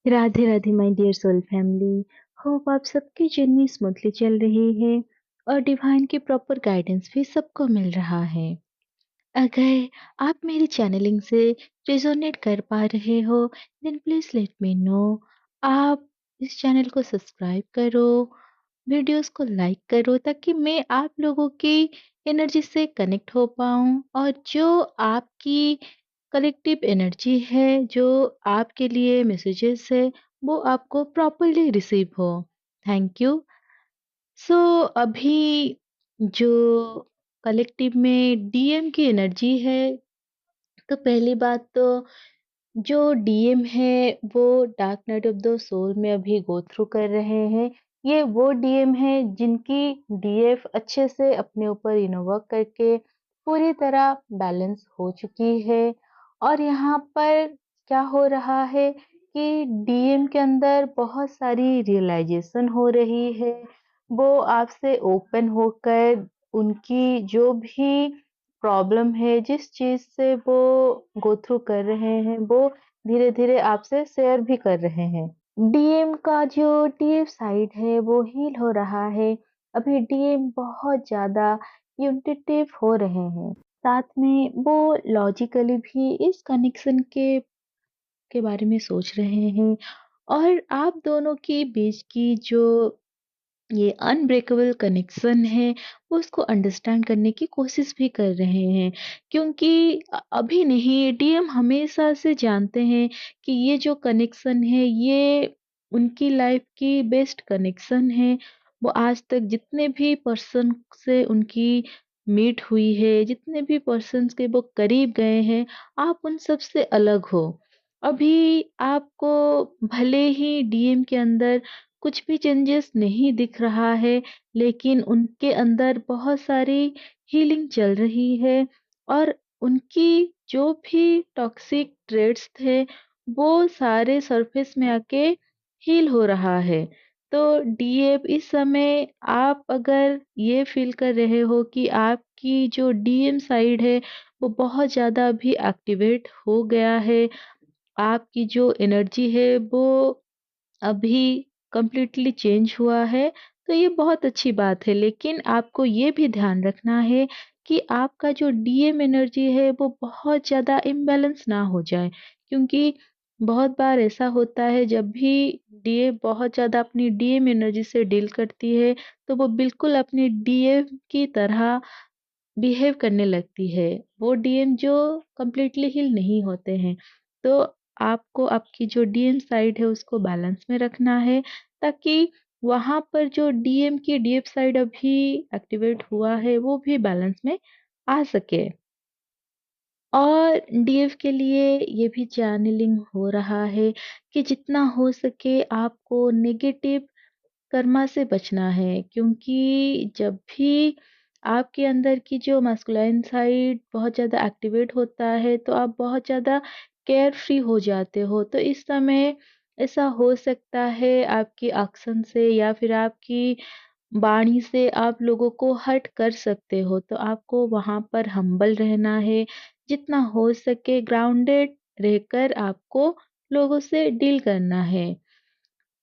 Radhe Radhe my dear soul family. Hope आप सबकी journey smoothly चल रही है और डिवाइन की प्रॉपर गाइडेंस भी सबको मिल रहा है। अगर आप मेरी चैनलिंग से रिजोनेट कर पा रहे हो then please let me know. आप इस चैनल को सब्सक्राइब करो, वीडियोस को लाइक करो ताकि मैं आप लोगों की एनर्जी से कनेक्ट हो पाऊँ और जो आपकी कलेक्टिव एनर्जी है, जो आपके लिए मैसेजेस है, वो आपको प्रॉपरली रिसीव हो। Thank you. सो अभी जो कलेक्टिव में डीएम की एनर्जी है, तो पहली बात तो जो डीएम है वो dark night of the soul में अभी गो थ्रू कर रहे हैं। ये वो डीएम है जिनकी डीएफ अच्छे से अपने ऊपर वर्क करके पूरी तरह बैलेंस हो चुकी है। और यहाँ पर क्या हो रहा है कि डीएम के अंदर बहुत सारी रियलाइजेशन हो रही है। वो आपसे ओपन होकर उनकी जो भी प्रॉब्लम है, जिस चीज़ से वो गो थ्रू कर रहे हैं, वो धीरे-धीरे आपसे शेयर भी कर रहे हैं। डीएम का जो टीएफ साइड है वो हील हो रहा है। अभी डीएम बहुत ज़्यादा इंट्यूटिव हो रहे हैं। साथ में वो लॉजिकली भी इस कनेक्शन के बारे में सोच रहे हैं और आप दोनों के बीच की जो ये अनब्रेकेबल कनेक्शन है, वो उसको अंडरस्टैंड करने की कोशिश भी कर रहे हैं। क्योंकि अभी नहीं, डीएम हमेशा से जानते हैं कि ये जो कनेक्शन है, ये उनकी लाइफ की बेस्ट कनेक्शन है। वो आज तक जितने भी पर्सन से उनकी मीट हुई है, जितने भी पर्सन्स के वो करीब गए हैं, आप उन सब से अलग हो। अभी आपको भले ही डीएम के अंदर कुछ भी चेंजेस नहीं दिख रहा है, लेकिन उनके अंदर बहुत सारी हीलिंग चल रही है और उनकी जो भी टॉक्सिक ट्रेड्स थे, वो सारे सरफेस में आके हील हो रहा है। तो डीएफ इस समय आप अगर ये फील कर रहे हो कि आपकी जो डीएम साइड है, वो बहुत ज़्यादा अभी एक्टिवेट हो गया है, आपकी जो एनर्जी है वो अभी कंप्लीटली चेंज हुआ है, तो ये बहुत अच्छी बात है। लेकिन आपको ये भी ध्यान रखना है कि आपका जो डीएम एनर्जी है वो बहुत ज़्यादा इम्बैलेंस ना हो जाए। क्योंकि बहुत बार ऐसा होता है जब भी डीएफ बहुत ज़्यादा अपनी डीएम एनर्जी से डील करती है, तो वो बिल्कुल अपनी डीएफ की तरह बिहेव करने लगती है। वो डीएम जो कंप्लीटली हील नहीं होते हैं। तो आपको आपकी जो डीएम साइड है उसको बैलेंस में रखना है ताकि वहाँ पर जो डीएम की डीएफ साइड अभी एक्टिवेट हुआ है वो भी बैलेंस में आ सके। और डीएफ के लिए ये भी चैनलिंग हो रहा है कि जितना हो सके आपको नेगेटिव कर्मा से बचना है। क्योंकि जब भी आपके अंदर की जो मास्कुलाइन साइड बहुत ज़्यादा एक्टिवेट होता है, तो आप बहुत ज़्यादा केयर फ्री हो जाते हो। तो इस समय ऐसा हो सकता है आपकी एक्शन से या फिर आपकी वाणी से आप लोगों को हर्ट कर सकते हो। तो आपको वहाँ पर हम्बल रहना है, जितना हो सके ग्राउंडेड रहकर आपको लोगों से डील करना है।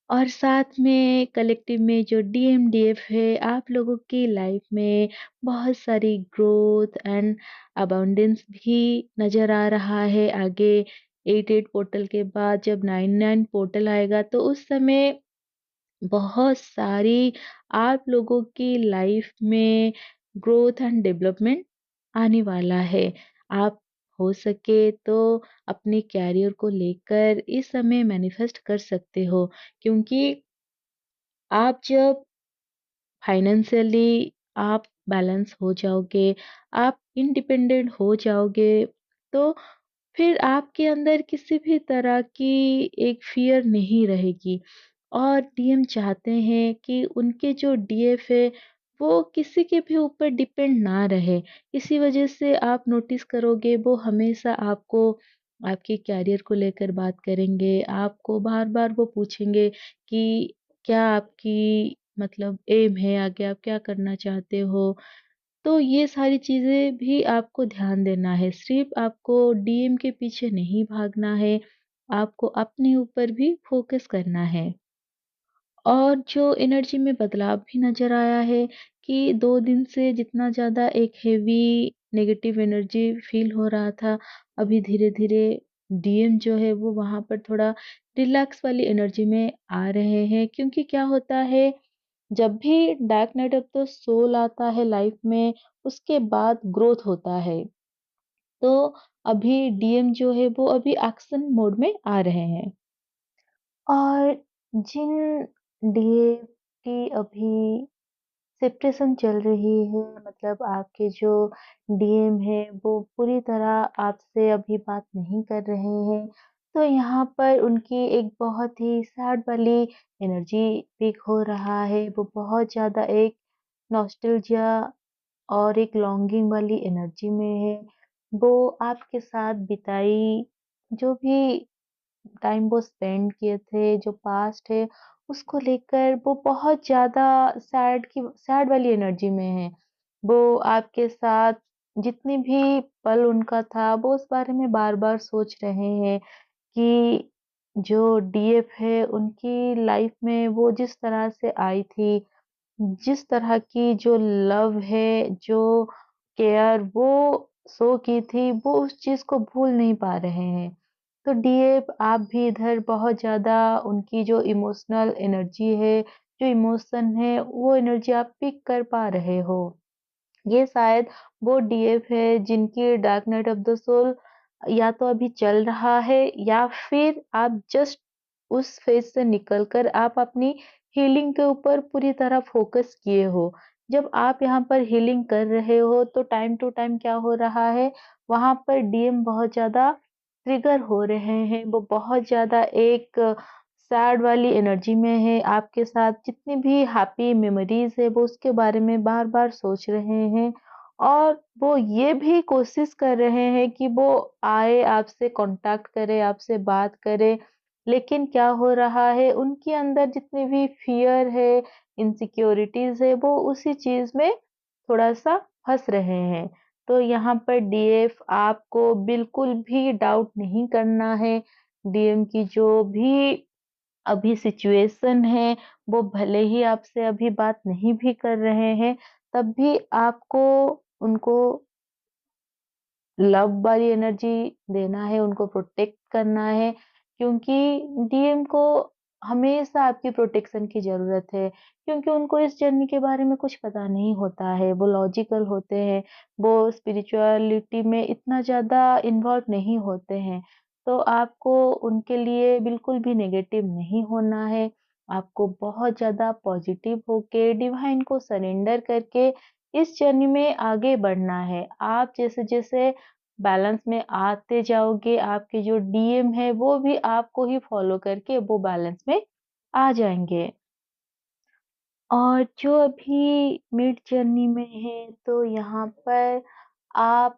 और साथ में कलेक्टिव में जो डीएमडीएफ है, आप लोगों की लाइफ में बहुत सारी ग्रोथ एंड अबाउंडेंस भी नज़र आ रहा है। आगे 88 पोर्टल के बाद जब 99 पोर्टल आएगा, तो उस समय बहुत सारी आप लोगों की लाइफ में ग्रोथ एंड डेवलपमेंट आने वाला है। आप हो सके तो अपने करियर को लेकर इस समय मैनिफेस्ट कर सकते हो। क्योंकि आप जब फाइनेंशियली आप बैलेंस हो जाओगे, आप इंडिपेंडेंट हो जाओगे, तो फिर आपके अंदर किसी भी तरह की एक फ़ियर नहीं रहेगी। और डीएम चाहते हैं कि उनके जो डीएफ है, वो किसी के भी ऊपर डिपेंड ना रहे। इसी वजह से आप नोटिस करोगे वो हमेशा आपको आपके करियर को लेकर बात करेंगे। आपको बार-बार वो पूछेंगे कि क्या आपकी मतलब एम है, आगे आप क्या करना चाहते हो? तो ये सारी चीज़ें भी आपको ध्यान देना है। सिर्फ़ आपको डीएम के पीछे नहीं भागना है। आपको अपने ऊपर भी फ़ोकस करना है। और जो एनर्जी में बदलाव भी नज़र आया है कि 2 दिन से जितना ज़्यादा एक हेवी नेगेटिव एनर्जी फ़ील हो रहा था, अभी धीरे-धीरे डीएम जो है वो वहाँ पर थोड़ा रिलैक्स वाली एनर्जी में आ रहे हैं। क्योंकि क्या होता है, जब भी dark night of the soul आता है लाइफ़ में, उसके बाद ग्रोथ होता है। तो अभी डीएम जो है वो अभी एक्शन मोड में आ रहे हैं। और जिन डीए की अभी सेपरेशन चल रही है, मतलब आपके जो डीएम है वो पूरी तरह आपसे अभी बात नहीं कर रहे हैं, तो यहाँ पर उनकी एक बहुत ही सैड वाली एनर्जी पिक हो रहा है। वो बहुत ज़्यादा एक नॉस्टैल्जिया और एक लॉन्गिंग वाली एनर्जी में है। वो आपके साथ बिताई जो भी टाइम वो स्पेंड किए थे, जो पास्ट है, उसको लेकर वो बहुत ज़्यादा सैड वाली एनर्जी में है। वो आपके साथ जितनी भी पल उनका था, वो उस बारे में बार-बार सोच रहे हैं कि जो डीएफ है, उनकी लाइफ़ में वो जिस तरह से आई थी, जिस तरह की जो लव है, जो केयर वो शो की थी, वो उस चीज़ को भूल नहीं पा रहे हैं। तो डीएफ आप भी इधर बहुत ज़्यादा उनकी जो इमोशनल एनर्जी है, जो इमोशन है, वो एनर्जी आप पिक कर पा रहे हो। ये शायद वो डीएफ है जिनकी dark night of the soul या तो अभी चल रहा है, या फिर आप जस्ट उस फेज से निकल कर आप अपनी हीलिंग के ऊपर पूरी तरह फोकस किए हो। जब आप यहाँ पर हीलिंग कर रहे हो तो टाइम टू टाइम क्या हो रहा है, वहाँ पर डीएम बहुत ज़्यादा ट्रिगर हो रहे हैं। वो बहुत ज़्यादा एक सैड वाली एनर्जी में है, आपके साथ जितनी भी हैप्पी मेमोरीज़ है वो उसके बारे में बार-बार सोच रहे हैं। और वो ये भी कोशिश कर रहे हैं कि वो आए, आपसे कॉन्टैक्ट करे, आपसे बात करे। लेकिन क्या हो रहा है, उनके अंदर जितनी भी फ़ियर है, इनसिक्योरिटीज़ है, वो उसी चीज़ में थोड़ा-सा फँस रहे हैं। तो यहाँ पर डीएफ आपको बिल्कुल भी डाउट नहीं करना है। डीएम की जो भी अभी सिचुएशन है, वो भले ही आपसे अभी बात नहीं भी कर रहे हैं, तब भी आपको उनको लव वाली एनर्जी देना है, उनको प्रोटेक्ट करना है, क्योंकि डीएम को हमेशा आपकी प्रोटेक्शन की ज़रूरत है, क्योंकि उनको इस जर्नी के बारे में कुछ पता नहीं होता है, वो लॉजिकल होते हैं, वो स्पिरिचुअलिटी में इतना ज़्यादा इन्वॉल्व नहीं होते हैं। तो आपको उनके लिए बिल्कुल भी नेगेटिव नहीं होना है, आपको बहुत ज़्यादा पॉजिटिव होके डिवाइन को सरेंडर करके इस जर्नी में आगे बढ़ना है। आप जैसे-जैसे बैलेंस में आते जाओगे, आपके जो डीएम है वो भी आपको ही फ़ॉलो करके वो बैलेंस में आ जाएँगे। और जो अभी मिड जर्नी में है, तो यहाँ पर आप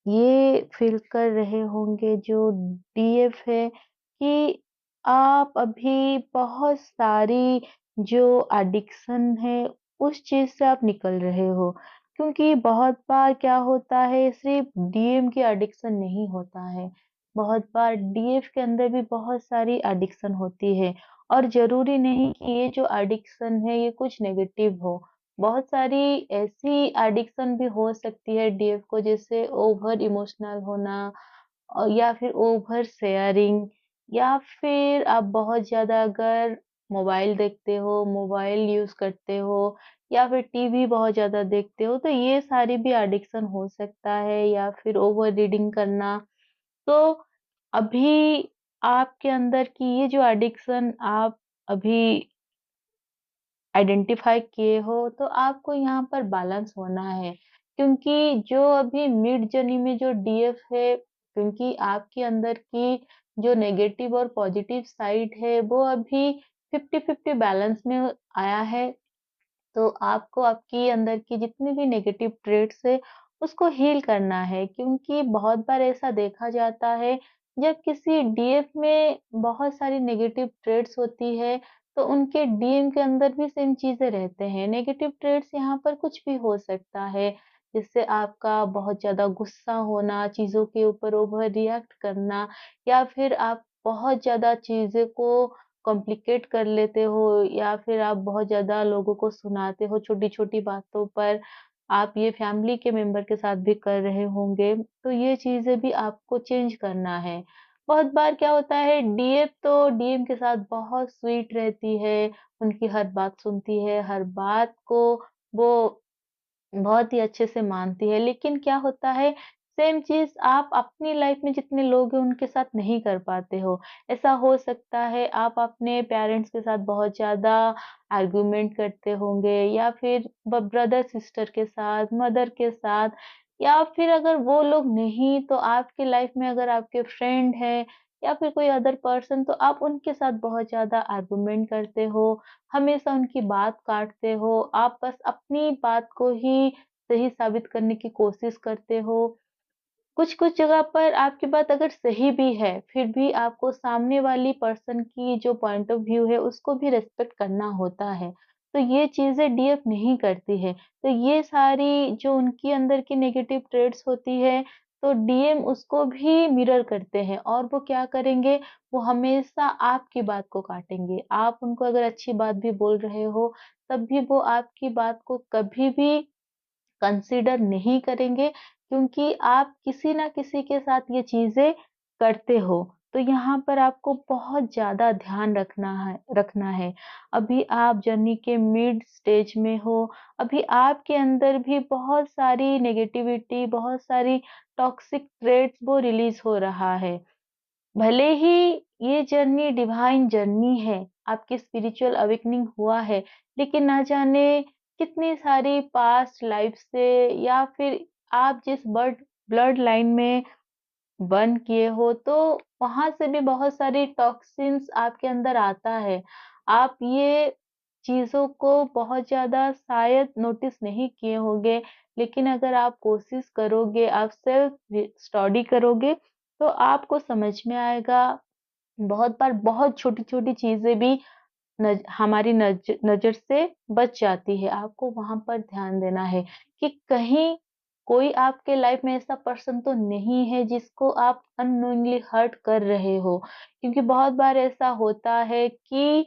ये फ़ील कर रहे होंगे जो डीएफ है कि आप अभी बहुत सारी जो एडिक्शन है, उस चीज़ से आप निकल रहे हो। क्योंकि बहुत बार क्या होता है, सिर्फ़ डीएम की एडिक्शन नहीं होता है, बहुत बार डीएफ के अंदर भी बहुत सारी एडिक्शन होती है। और ज़रूरी नहीं कि ये जो एडिक्शन है ये कुछ नेगेटिव हो। बहुत सारी ऐसी एडिक्शन भी हो सकती है डीएफ को, जैसे ओवर इमोशनल होना, या फिर ओवर शेयरिंग, या फिर आप बहुत ज़्यादा अगर मोबाइल देखते हो, मोबाइल यूज़ करते हो, या फिर टीवी बहुत ज़्यादा देखते हो, तो ये सारी भी एडिक्शन हो सकता है, या फिर ओवर रीडिंग करना। तो अभी आपके अंदर की ये जो एडिक्शन आप अभी आइडेंटिफ़ाई किए हो, तो आपको यहाँ पर बैलेंस होना है। क्योंकि जो अभी मिड जर्नी में जो डीएफ है, क्योंकि आपके अंदर की जो नेगेटिव और पॉजिटिव साइड है, वो अभी 50-50 बैलेंस में आया है। तो आपको आपकी अंदर की जितनी भी नेगेटिव ट्रेट्स है, उसको हील करना है, क्योंकि बहुत बार ऐसा देखा जाता है, जब किसी डीएफ में बहुत सारी नेगेटिव ट्रेट्स होती है, तो उनके डीएम के अंदर भी सेम चीज़ें रहते हैं। नेगेटिव ट्रेट्स यहाँ पर कुछ भी हो सकता है, जिससे आपका बहुत ज़्यादा गुस्सा होना, चीज़ों के ऊपर ओवर रिएक्ट करना, या फिर आप बहुत ज़्यादा चीज़ें को कॉम्प्लिकेट कर लेते हो या फिर आप बहुत ज़्यादा लोगों को सुनाते हो छोटी-छोटी बातों पर, आप ये फैमिली के मेंबर के साथ भी कर रहे होंगे, तो ये चीज़ें भी आपको चेंज करना है। बहुत बार क्या होता है डीएफ तो डीएम के साथ बहुत स्वीट रहती है, उनकी हर बात सुनती है, हर बात को वो बहुत ही अच्छे से मानती है, लेकिन क्या होता है सेम चीज़ आप अपनी लाइफ में जितने लोग हैं उनके साथ नहीं कर पाते हो। ऐसा हो सकता है आप अपने पेरेंट्स के साथ बहुत ज़्यादा आर्गुमेंट करते होंगे या फिर ब ब्रदर सिस्टर के साथ, मदर के साथ या फिर अगर वो लोग नहीं तो आपकी लाइफ में अगर आपके फ्रेंड हैं या फिर कोई अदर पर्सन तो आप उनके साथ बहुत ज़्यादा आर्गुमेंट करते हो। हमेशा उनकी बात काटते हो, आप बस अपनी बात को ही सही साबित करने की कोशिश करते हो। कुछ-कुछ जगह पर आपकी बात अगर सही भी है, फिर भी आपको सामने वाली पर्सन की जो पॉइंट ऑफ व्यू है, उसको भी रिस्पेक्ट करना होता है। तो ये चीज़ें डीएफ नहीं करती है। तो ये सारी जो उनके अंदर की नेगेटिव ट्रेड्स होती है, तो डीएम उसको भी मिरर करते हैं और वो क्या करेंगे, वो हमेशा आपकी बात को काटेंगे। आप उनको अगर अच्छी बात भी बोल रहे हो, तब भी वो आपकी बात को कभी भी कंसीडर नहीं करेंगे क्योंकि आप किसी न किसी के साथ ये चीज़ें करते हो। तो यहाँ पर आपको बहुत ज़्यादा ध्यान रखना है। अभी आप जर्नी के मिड स्टेज में हो, अभी आपके अंदर भी बहुत सारी नेगेटिविटी, बहुत सारी टॉक्सिक ट्रेट्स वो रिलीज़ हो रहा है। भले ही ये जर्नी डिवाइन जर्नी है, आपकी स्पिरिचुअल अवेकनिंग हुआ है, लेकिन ना जाने कितनी सारी पास्ट लाइफ से या फिर आप जिस ब्लड लाइन में बर्न किए हो, तो वहाँ से भी बहुत सारी टॉक्सिन्स आपके अंदर आता है। आप ये चीज़ों को बहुत ज़्यादा शायद नोटिस नहीं किए होंगे, लेकिन अगर आप कोशिश करोगे, आप सेल्फ स्टडी करोगे, तो आपको समझ में आएगा। बहुत बार बहुत छोटी-छोटी चीज़ें भी हमारी नज़र से बच जाती है। आपको वहाँ पर ध्यान देना है कि कहीं कोई आपके लाइफ में ऐसा पर्सन तो नहीं है जिसको आप अननोइंगली हर्ट कर रहे हो। क्योंकि बहुत बार ऐसा होता है कि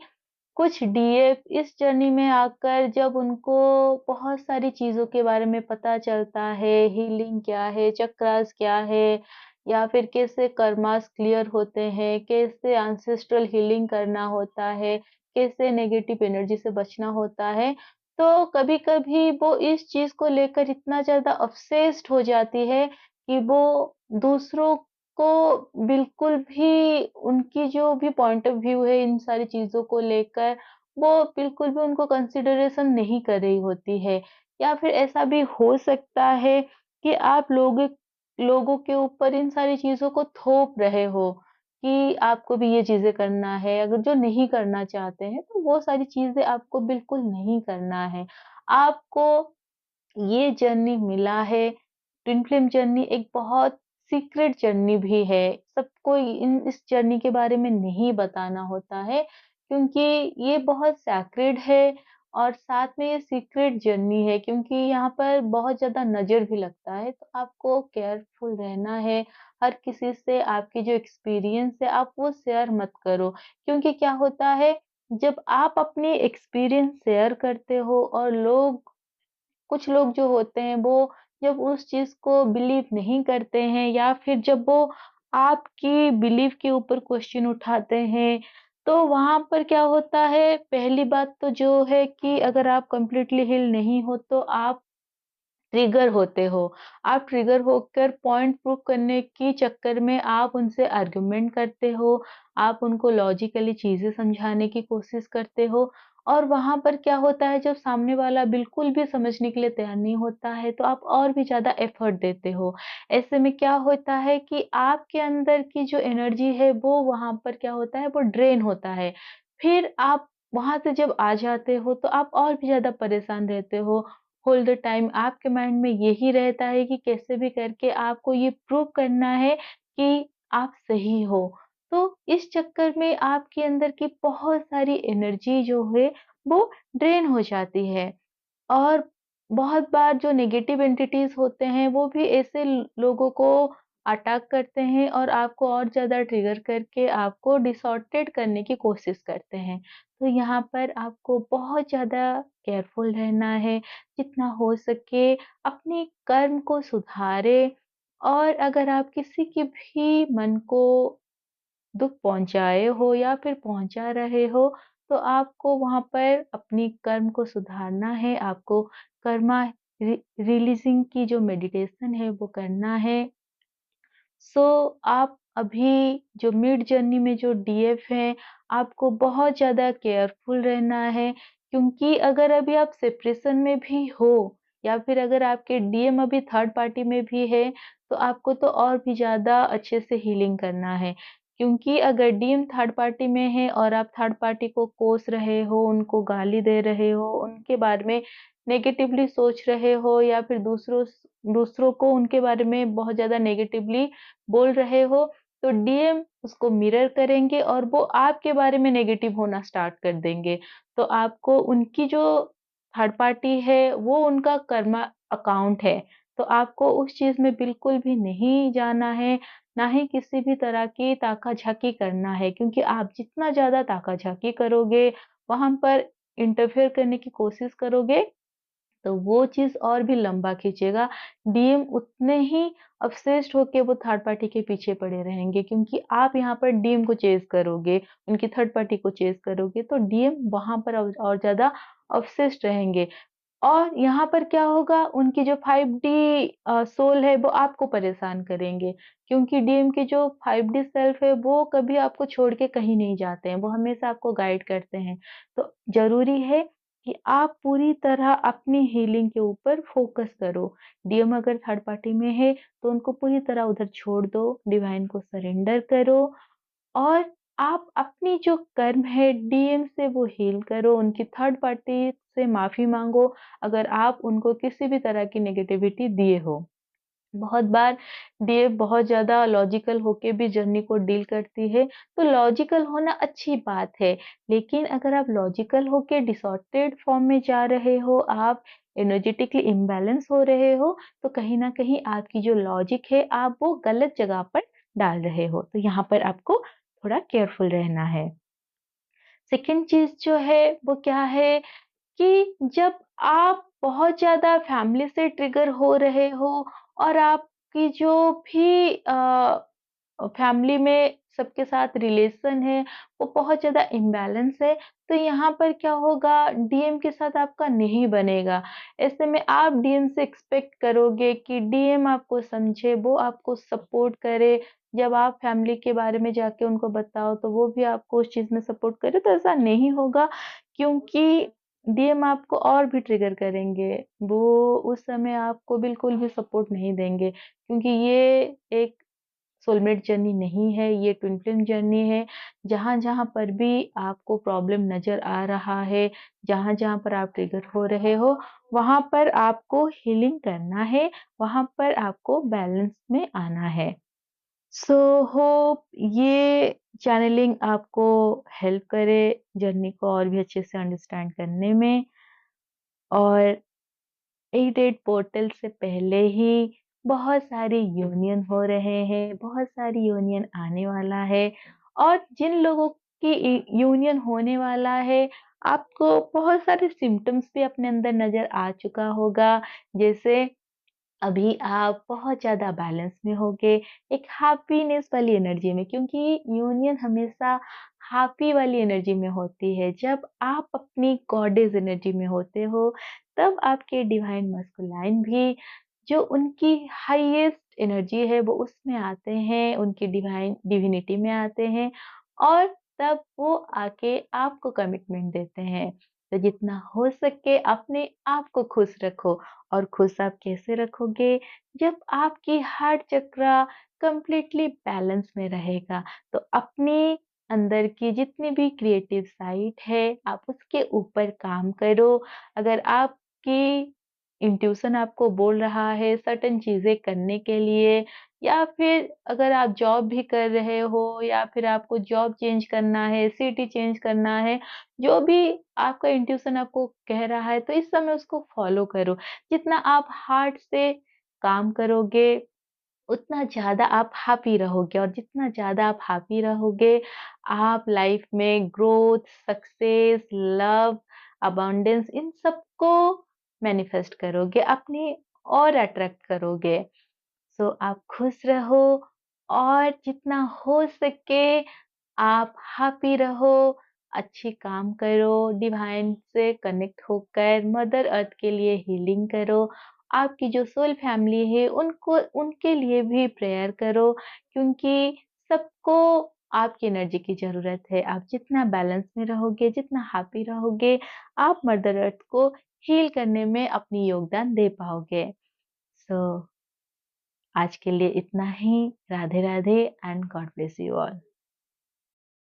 कुछ डीएफ इस जर्नी में आकर जब उनको बहुत सारी चीज़ों के बारे में पता चलता है, हीलिंग क्या है, चक्रास क्या है या फिर कैसे कर्मास क्लियर होते हैं, कैसे एंसेस्ट्रल हीलिंग करना होता है, कैसे नेगेटिव एनर्जी से बचना होता है। तो कभी-कभी वो इस चीज़ को लेकर इतना ज़्यादा ऑब्सेस्ड हो जाती है कि वो दूसरों को बिल्कुल भी उनकी जो भी पॉइंट ऑफ व्यू है इन सारी चीज़ों को लेकर, वो बिल्कुल भी उनको कंसिडरेशन नहीं कर रही होती है। या फिर ऐसा भी हो सकता है कि आप लोगों के ऊपर इन सारी चीज़ों को थोप रहे हो कि आपको भी ये चीज़ें करना है, अगर जो नहीं करना चाहते हैं, तो वो सारी चीज़ें आपको बिल्कुल नहीं करना है। आपको ये जर्नी मिला है। ट्विन फ्लेम जर्नी एक बहुत सीक्रेट जर्नी भी है। सबको इन इस जर्नी के बारे में नहीं बताना होता है क्योंकि ये बहुत सैक्रेड है और साथ में ये सीक्रेट जर्नी है क्योंकि यहाँ पर बहुत ज़्यादा नज़र भी लगता है, तो आपको केयरफुल रहना है। हर किसी से आपकी जो एक्सपीरियंस है आप वो शेयर मत करो क्योंकि क्या होता है जब आप अपनी एक्सपीरियंस शेयर करते हो और कुछ लोग जो होते हैं वो जब उस चीज़ को बिलीव नहीं करते हैं या फिर जब वो आपकी बिलीफ के ऊपर क्वेश्चन उठाते हैं, तो वहाँ पर क्या होता है पहली बात तो जो है कि अगर आप कंप्लीटली हील नहीं हो तो आप ट्रिगर होते हो। आप ट्रिगर होकर पॉइंट प्रूव करने के चक्कर में आप उनसे आर्गुमेंट करते हो, आप उनको लॉजिकली चीज़ें समझाने की कोशिश करते हो और वहाँ पर क्या होता है जब सामने वाला बिल्कुल भी समझने के लिए तैयार नहीं होता है, तो आप और भी ज़्यादा एफर्ट देते हो। ऐसे में क्या होता है कि आपके अंदर की जो एनर्जी है वो वहाँ पर क्या होता है वो ड्रेन होता है। फिर आप वहाँ से जब आ जाते हो तो आप और भी ज़्यादा परेशान रहते हो। होल द टाइम आपके माइंड में यही रहता है कि कैसे भी करके आपको ये प्रूव करना है कि आप सही हो। तो इस चक्कर में आपके अंदर की बहुत सारी एनर्जी जो है वो ड्रेन हो जाती है और बहुत बार जो नेगेटिव एंटिटीज़ होते हैं वो भी ऐसे लोगों को अटैक करते हैं और आपको और ज़्यादा ट्रिगर करके आपको डिसऑर्डेड करने की कोशिश करते हैं। तो यहाँ पर आपको बहुत ज़्यादा केयरफुल रहना है, जितना हो सके अपने कर्म को सुधारें और अगर आप किसी के भी मन को दुःख पहुँचाए हो या फिर पहुँचा रहे हो, तो आपको वहाँ पर अपनी कर्म को सुधारना है, आपको कर्मा रिलीज़िंग की जो मेडिटेशन है वो करना है। सो आप अभी जो मिड जर्नी में जो डीएफ हैं, आपको बहुत ज़्यादा केयरफुल रहना है क्योंकि अगर अभी आप सेपरेशन में भी हो या फिर अगर आपके डीएम अभी थर्ड पार्टी में भी है, तो आपको तो और भी ज़्यादा अच्छे से हीलिंग करना है। क्योंकि अगर डीएम थर्ड पार्टी में है और आप थर्ड पार्टी को कोस रहे हो, उनको गाली दे रहे हो, उनके बारे में नेगेटिवली सोच रहे हो या फिर दूसरों को उनके बारे में बहुत ज़्यादा नेगेटिवली बोल रहे हो, तो डीएम उसको मिरर करेंगे और वो आपके बारे में नेगेटिव होना स्टार्ट कर देंगे। तो आपको उनकी जो थर्ड पार्टी है, वो उनका कर्मा अकाउंट है। तो आपको उस चीज़ में बिल्कुल भी नहीं जाना है, ना ही किसी भी तरह की ताका-झाकी करना है क्योंकि आप जितना ज़्यादा ताका-झाकी करोगे, वहाँ पर इंटरफेयर करने की कोशिश करोगे तो वो चीज़ और भी लंबा खींचेगा। डीएम उतने ही ऑब्सेस्ड होके वो थर्ड पार्टी के पीछे पड़े रहेंगे क्योंकि आप यहाँ पर डीएम को चेज़ करोगे, उनकी थर्ड पार्टी को चेज़ करोगे तो डीएम वहाँ पर और ज़्यादा ऑब्सेस्ड रहेंगे। और यहाँ पर क्या होगा उनकी जो 5D सोल है वो आपको परेशान करेंगे क्योंकि डीएम की जो 5D सेल्फ है वो कभी आपको छोड़ के कहीं नहीं जाते हैं, वो हमेशा आपको गाइड करते हैं। तो ज़रूरी है कि आप पूरी तरह अपनी हीलिंग के ऊपर फ़ोकस करो। डीएम अगर थर्ड पार्टी में है तो उनको पूरी तरह उधर छोड़ दो, डिवाइन को सरेंडर करो और आप अपनी जो कर्म है डीएम से वो हील करो, उनकी थर्ड पार्टी से माफ़ी माँगो, अगर आप उनको किसी भी तरह की नेगेटिविटी दिए हो। बहुत बार डीएफ बहुत ज़्यादा लॉजिकल होके भी जर्नी को डील करती है, तो लॉजिकल होना अच्छी बात है, लेकिन अगर आप लॉजिकल होके डिसॉर्टेड फॉर्म में जा रहे हो, आप एनर्जेटिकली इम्बैलेंस हो रहे हो, तो कहीं न कहीं आपकी जो लॉजिक है, आप वो गलत जगह पर डाल रहे हो। तो यहाँ पर आपको थोड़ा केयरफुल रहना है। सेकंड चीज़ जो है, वो क्या है कि जब आप बहुत ज़्यादा फैमिली से ट्रिगर हो रहे हो और आपकी जो भी फैमिली में सबके साथ रिलेशन है, वो बहुत ज़्यादा इम्बैलेंस है, तो यहाँ पर क्या होगा डीएम के साथ आपका नहीं बनेगा। ऐसे में आप डीएम से एक्सपेक्ट करोगे कि डीएम आपको समझे, वो आपको सपोर्ट करे। जब आप फैमिली के बारे में जाके उनको बताओ, तो वो भी आपको उस चीज़ में सपोर्ट करे, तो ऐसा नहीं होगा क्योंकि डीएम आपको और भी ट्रिगर करेंगे। वो उस समय आपको बिल्कुल भी सपोर्ट नहीं देंगे क्योंकि ये एक सोलमेट जर्नी नहीं है, ये ट्विन फ्लेम जर्नी है। जहाँ-जहाँ पर भी आपको प्रॉब्लम नज़र आ रहा है, जहाँ-जहाँ पर आप ट्रिगर हो रहे हो, वहाँ पर आपको हीलिंग करना है, वहाँ पर आपको बैलेंस में आना है। सो होप ये चैनलिंग आपको हेल्प करे जर्नी को और भी अच्छे से अंडरस्टैंड करने में और 8-8 पोर्टल से पहले ही बहुत सारी यूनियन हो रहे हैं, बहुत सारी यूनियन आने वाला है और जिन लोगों की यूनियन होने वाला है, आपको बहुत सारे सिम्पटम्स भी अपने अंदर नज़र आ चुका होगा। जैसे अभी आप बहुत ज़्यादा बैलेंस में होगे, एक हैप्पीनेस वाली एनर्जी में क्योंकि यूनियन हमेशा हैप्पी वाली एनर्जी में होती है। जब आप अपनी गॉडेस एनर्जी में होते हो, तब आपके डिवाइन मस्कुलाइन भी जो उनकी हाईएस्ट एनर्जी है वो उसमें आते हैं, उनकी डिवाइन डिविनिटी में आते हैं और तब वो आके आपको कमिटमेंट देते हैं। तो जितना हो सके अपने आप को खुश रखो और खुश आप कैसे रखोगे? जब आपकी हार्ट चक्रा कंप्लीटली बैलेंस में रहेगा, तो अपने अंदर की जितनी भी क्रिएटिव साइड है, आप उसके ऊपर काम करो। अगर आपकी इंट्यूशन आपको बोल रहा है सर्टेन चीज़ें करने के लिए या फिर अगर आप जॉब भी कर रहे हो या फिर आपको जॉब चेंज करना है, सिटी चेंज करना है, जो भी आपका इंट्यूशन आपको कह रहा है, तो इस समय उसको फ़ॉलो करो। जितना आप हार्ट से काम करोगे, उतना ज़्यादा आप हैप्पी रहोगे और जितना ज़्यादा आप हैप्पी रहोगे, आप लाइफ में growth, success, love, abundance in सबको मैनिफेस्ट करोगे, अपनी ओर अट्रैक्ट करोगे। सो आप खुश रहो और जितना हो सके आप हैप्पी रहो, अच्छी काम करो, डिवाइन से कनेक्ट होकर मदर अर्थ के लिए हीलिंग करो। आपकी जो सोल फैमिली है उनको उनके लिए भी प्रेयर करो क्योंकि सबको आपकी एनर्जी की ज़रूरत है। आप जितना बैलेंस में रहोगे, जितना हैप्पी रहोगे, आप मदर अर्थ को हील करने में अपनी योगदान दे पाओगे। सो आज के लिए इतना ही। Radhe Radhe and God bless you all.